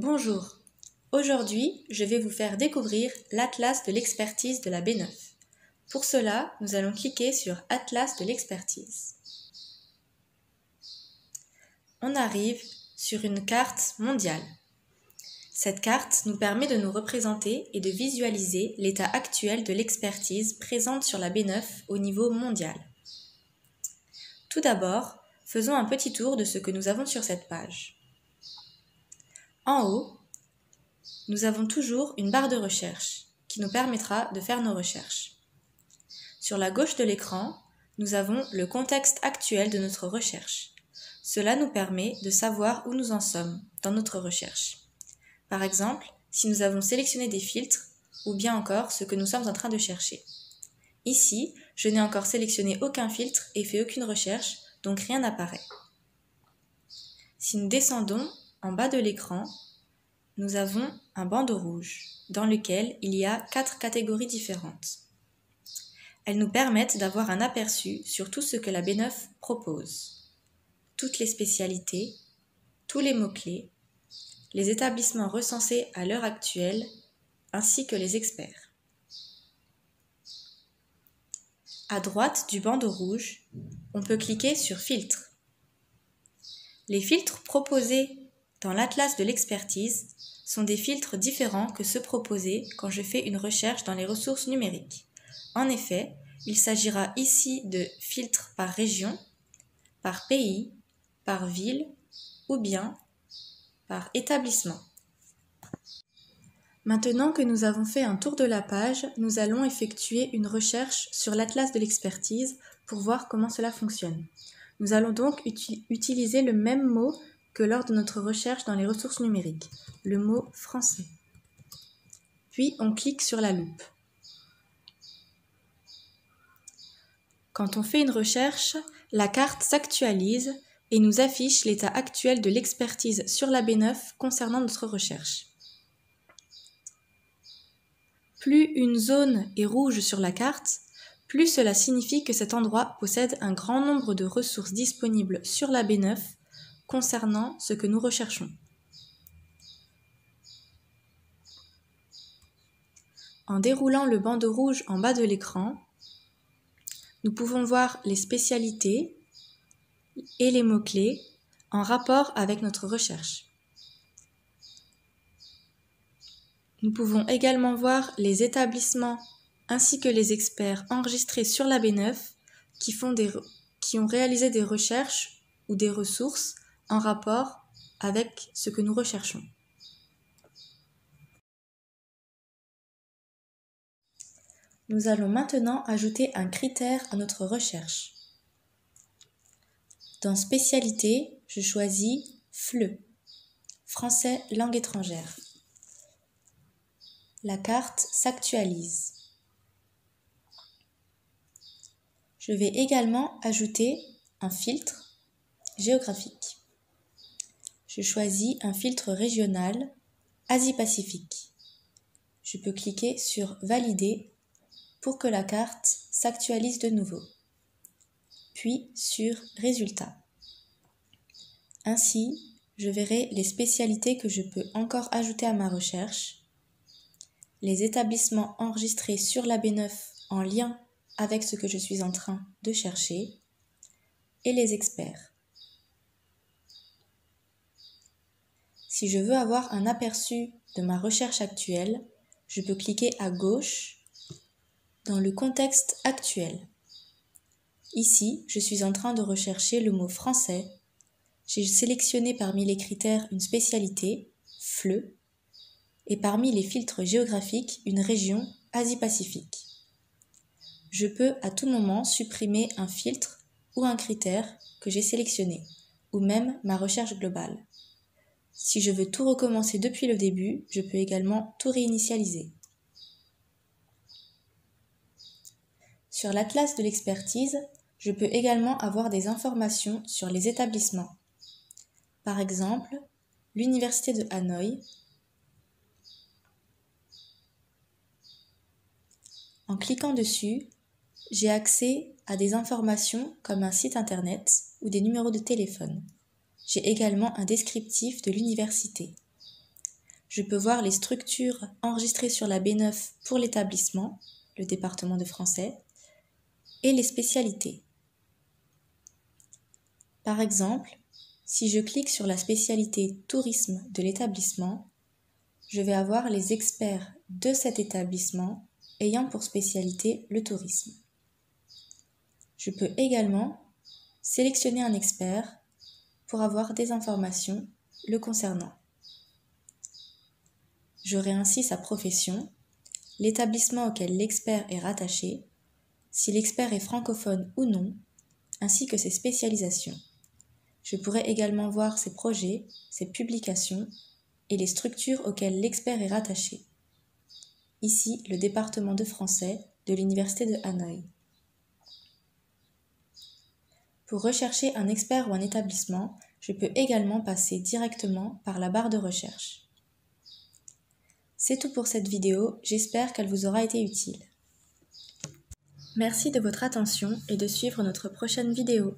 Bonjour, aujourd'hui je vais vous faire découvrir l'Atlas de l'expertise de la B9. Pour cela, nous allons cliquer sur Atlas de l'expertise. On arrive sur une carte mondiale. Cette carte nous permet de nous représenter et de visualiser l'état actuel de l'expertise présente sur la B9 au niveau mondial. Tout d'abord, faisons un petit tour de ce que nous avons sur cette page. En haut, nous avons toujours une barre de recherche qui nous permettra de faire nos recherches. Sur la gauche de l'écran, nous avons le contexte actuel de notre recherche. Cela nous permet de savoir où nous en sommes dans notre recherche. Par exemple, si nous avons sélectionné des filtres ou bien encore ce que nous sommes en train de chercher. Ici, je n'ai encore sélectionné aucun filtre et fait aucune recherche, donc rien n'apparaît. Si nous descendons en bas de l'écran, nous avons un bandeau rouge dans lequel il y a 4 catégories différentes. Elles nous permettent d'avoir un aperçu sur tout ce que la B9 propose. Toutes les spécialités, tous les mots-clés, les établissements recensés à l'heure actuelle, ainsi que les experts. À droite du bandeau rouge, on peut cliquer sur Filtres. Les filtres proposés dans l'Atlas de l'expertise sont des filtres différents que ceux proposés quand je fais une recherche dans les ressources numériques. En effet, il s'agira ici de filtres par région, par pays, par ville ou bien par établissement. Maintenant que nous avons fait un tour de la page, nous allons effectuer une recherche sur l'Atlas de l'expertise pour voir comment cela fonctionne. Nous allons donc utiliser le même mot que lors de notre recherche dans les ressources numériques, le mot français. Puis on clique sur la loupe. Quand on fait une recherche, la carte s'actualise et nous affiche l'état actuel de l'expertise sur la B9 concernant notre recherche. Plus une zone est rouge sur la carte, plus cela signifie que cet endroit possède un grand nombre de ressources disponibles sur la B9 concernant ce que nous recherchons. En déroulant le bandeau rouge en bas de l'écran, nous pouvons voir les spécialités et les mots-clés en rapport avec notre recherche. Nous pouvons également voir les établissements ainsi que les experts enregistrés sur la B9 qui ont réalisé des recherches ou des ressources en rapport avec ce que nous recherchons. Nous allons maintenant ajouter un critère à notre recherche. Dans Spécialité, je choisis FLE, Français langue étrangère. La carte s'actualise. Je vais également ajouter un filtre géographique. Je choisis un filtre régional Asie-Pacifique. Je peux cliquer sur Valider pour que la carte s'actualise de nouveau, puis sur Résultats. Ainsi, je verrai les spécialités que je peux encore ajouter à ma recherche, les établissements enregistrés sur la B9 en lien avec ce que je suis en train de chercher, et les experts. Si je veux avoir un aperçu de ma recherche actuelle, je peux cliquer à gauche dans le contexte actuel. Ici, je suis en train de rechercher le mot français. J'ai sélectionné parmi les critères une spécialité, FLE, et parmi les filtres géographiques, une région Asie-Pacifique. Je peux à tout moment supprimer un filtre ou un critère que j'ai sélectionné, ou même ma recherche globale. Si je veux tout recommencer depuis le début, je peux également tout réinitialiser. Sur l'Atlas de l'expertise, je peux également avoir des informations sur les établissements. Par exemple, l'Université de Hanoï. En cliquant dessus, j'ai accès à des informations comme un site internet ou des numéros de téléphone. J'ai également un descriptif de l'université. Je peux voir les structures enregistrées sur la B9 pour l'établissement, le département de français, et les spécialités. Par exemple, si je clique sur la spécialité tourisme de l'établissement, je vais avoir les experts de cet établissement ayant pour spécialité le tourisme. Je peux également sélectionner un expert pour avoir des informations le concernant. J'aurai ainsi sa profession, l'établissement auquel l'expert est rattaché, si l'expert est francophone ou non, ainsi que ses spécialisations. Je pourrai également voir ses projets, ses publications et les structures auxquelles l'expert est rattaché. Ici, le département de français de l'Université de Hanoï. Pour rechercher un expert ou un établissement, je peux également passer directement par la barre de recherche. C'est tout pour cette vidéo, j'espère qu'elle vous aura été utile. Merci de votre attention et de suivre notre prochaine vidéo.